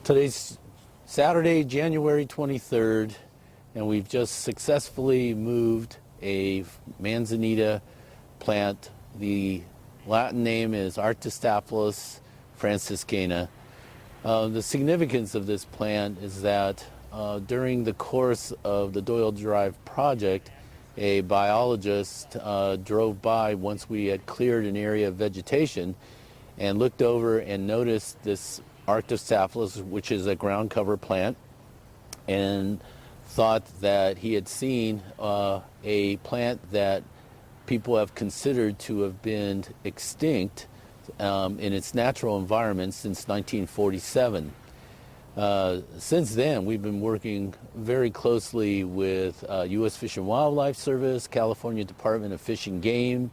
Today's Saturday, January 23rd, and we've just successfully moved a Manzanita plant. The Latin name is Arctostapphlos Franciscana. The significance of this plant is that during the course of the Doyle Drive project, a biologist drove by once we had cleared an area of vegetation and looked over and noticed this Arctostapphlos, which is a ground cover plant, and thought that he had seen a plant that people have considered to have been extinct in its natural environment since 1947. Since then, we've been working very closely with U.S. Fish and Wildlife Service, California Department of Fish and Game,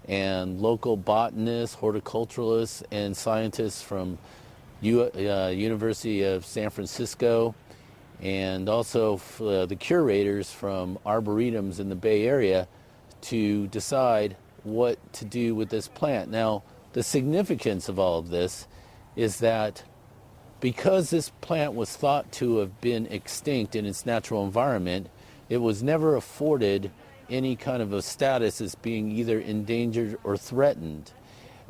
and local botanists, horticulturalists, and scientists from University of San Francisco, and also the curators from arboretums in the Bay Area to decide what to do with this plant. Now, the significance of all of this is that because this plant was thought to have been extinct in its natural environment, it was never afforded any kind of a status as being either endangered or threatened.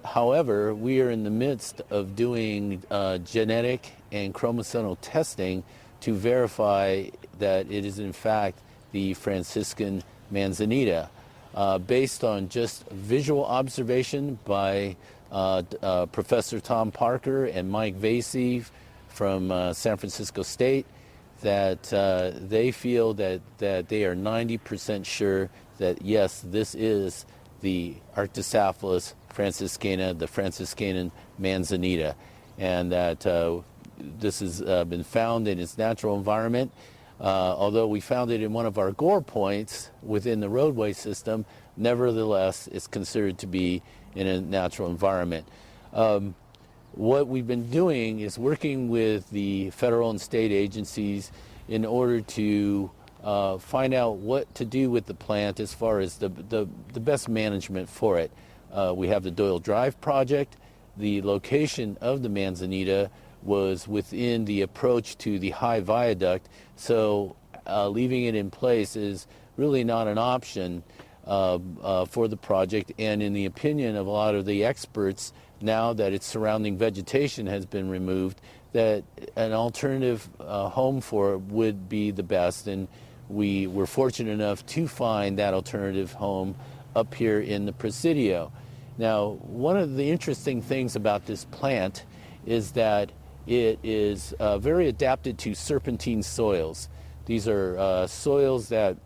However, we are in the midst of doing genetic and chromosomal testing to verify that it is in fact the Franciscan Manzanita. Based on just visual observation by Professor Tom Parker and Mike Vasey from San Francisco State, that they feel that they are 90% sure that yes, this is the Arctostaphlus Franciscana, the Franciscan Manzanita, and that this has been found in its natural environment. Although we found it in one of our gore points within the roadway system, nevertheless, it's considered to be in a natural environment. What we've been doing is working with the federal and state agencies in order to find out what to do with the plant as far as the best management for it. We have the Doyle Drive project. The location of the Manzanita was within the approach to the high viaduct, so leaving it in place is really not an option for the project. And in the opinion of a lot of the experts, now that its surrounding vegetation has been removed, that an alternative home for it would be the best. And we were fortunate enough to find that alternative home up here in the Presidio. Now, one of the interesting things about this plant is that it is very adapted to serpentine soils. These are soils that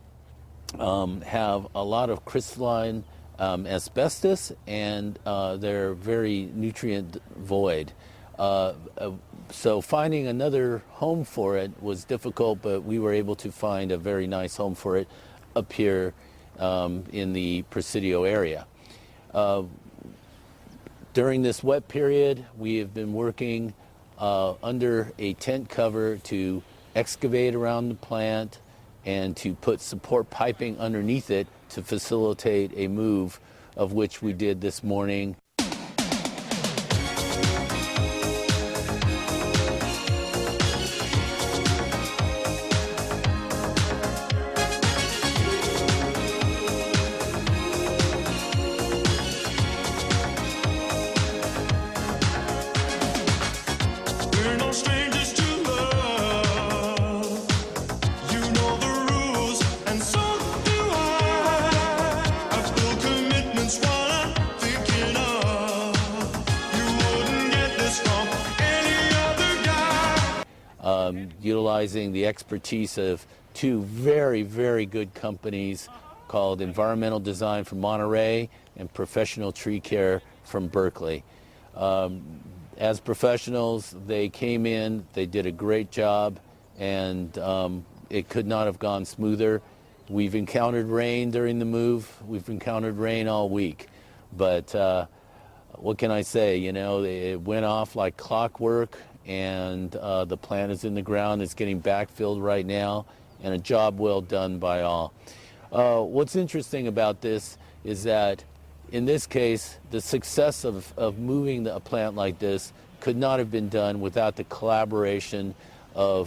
have a lot of crystalline asbestos, and they're very nutrient void. So finding another home for it was difficult, but we were able to find a very nice home for it up here in the Presidio area. During this wet period, we have been working under a tent cover to excavate around the plant and to put support piping underneath it to facilitate a move, of which we did this morning. Utilizing the expertise of two very, very good companies called Environmental Design from Monterey and Professional Tree Care from Berkeley. As professionals, they came in, they did a great job, and it could not have gone smoother. We've encountered rain during the move. We've encountered rain all week. But what can I say? You know, it went off like clockwork, and the plant is in the ground. It's getting backfilled right now, and a job well done by all. What's interesting about this is that in this case, the success of moving a plant like this could not have been done without the collaboration of